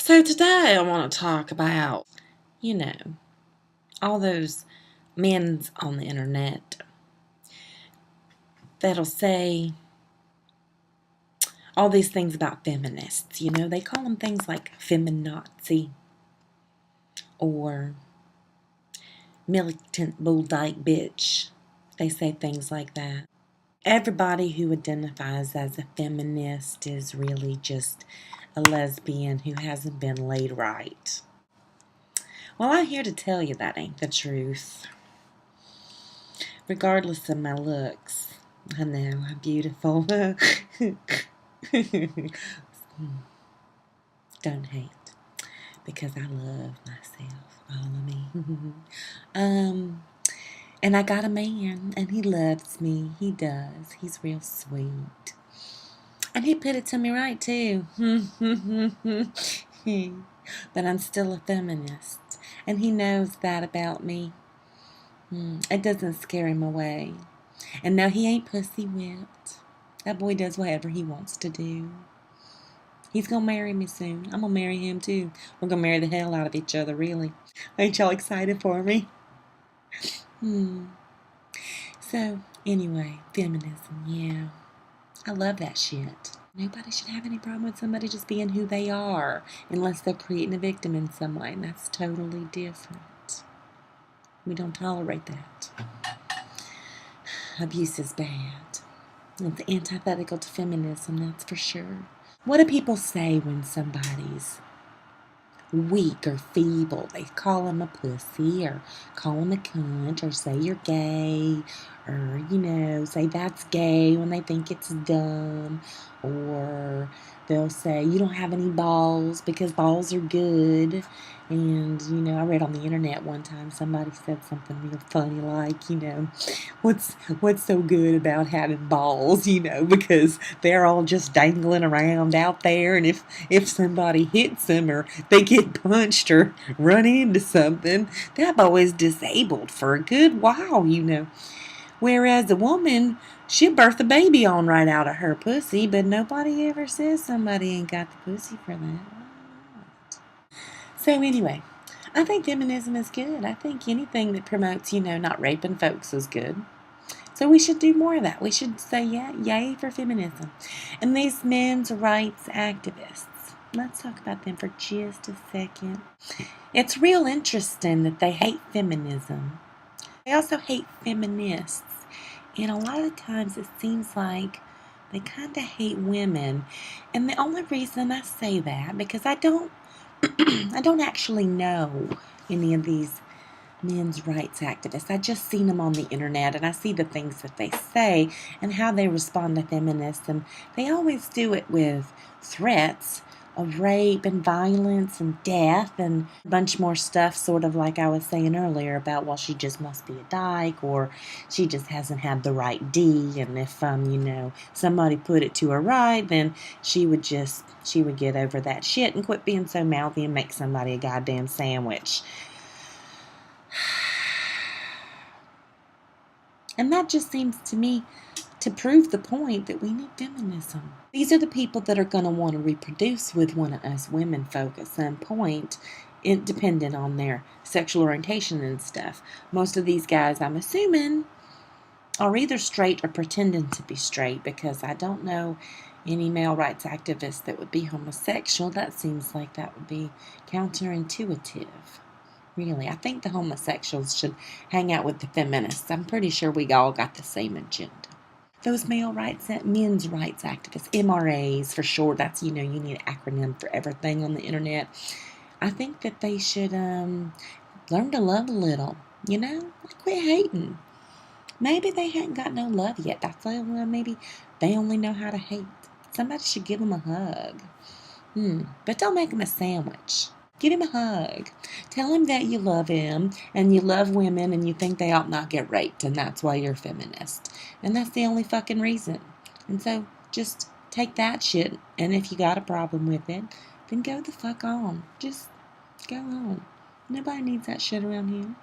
So today I want to talk about, all those men on the internet that'll say all these things about feminists. They call them things like feminazi or militant bulldyke bitch. They say things like that. Everybody who identifies as a feminist is really just a lesbian who hasn't been laid right. Well, I'm here to tell you that ain't the truth. Regardless of my looks, I know I'm beautiful. Don't hate, because I love myself, all of me. And I got a man, and he loves me. He does. He's real sweet. And he put it to me right, too. But I'm still a feminist. And he knows that about me. It doesn't scare him away. And no, he ain't pussy whipped. That boy does whatever he wants to do. He's gonna marry me soon. I'm gonna marry him, too. We're gonna marry the hell out of each other, really. Ain't y'all excited for me? So, anyway, feminism, yeah. I love that shit. Nobody should have any problem with somebody just being who they are, unless they're creating a victim in some way, and that's totally different. We don't tolerate that. Abuse is bad. It's antithetical to feminism, that's for sure. What do people say when somebody's weak or feeble? They call them a pussy, or call them a cunt, or say you're gay, or, say that's gay when they think it's dumb, or they'll say you don't have any balls because balls are good. And, I read on the internet one time somebody said something real funny like, what's so good about having balls, because they're all just dangling around out there, and if somebody hits them or they get punched or run into something, that boy's disabled for a good while, Whereas a woman, she'll birth a baby on right out of her pussy, but nobody ever says somebody ain't got the pussy for that. So anyway, I think feminism is good. I think anything that promotes, not raping folks is good. So we should do more of that. We should say, yay for feminism. And these men's rights activists, let's talk about them for just a second. It's real interesting that they hate feminism. They also hate feminists. And a lot of times it seems like they kind of hate women. And the only reason I say that, because I don't actually know any of these men's rights activists. I just seen them on the internet, and I see the things that they say and how they respond to feminists. And they always do it with threats of rape and violence and death and a bunch more stuff, sort of like I was saying earlier about, well, she just must be a dyke, or she just hasn't had the right D, and if somebody put it to her right, then she would get over that shit and quit being so mouthy and make somebody a goddamn sandwich. And that just seems to me to prove the point that we need feminism. These are the people that are going to want to reproduce with one of us women folk at some point, dependent on their sexual orientation and stuff. Most of these guys, I'm assuming, are either straight or pretending to be straight, because I don't know any male rights activists that would be homosexual. That seems like that would be counterintuitive. Really, I think the homosexuals should hang out with the feminists. I'm pretty sure we all got the same agenda. Those men's rights activists, MRAs for short, that's, you need an acronym for everything on the internet. I think that they should learn to love a little, quit hating. Maybe they hadn't got no love yet. That's why maybe they only know how to hate. Somebody should give them a hug. But don't make them a sandwich. Give him a hug. Tell him that you love him and you love women and you think they ought not get raped, and that's why you're a feminist. And that's the only fucking reason. And so just take that shit, and if you got a problem with it, then go the fuck on. Just go on. Nobody needs that shit around here.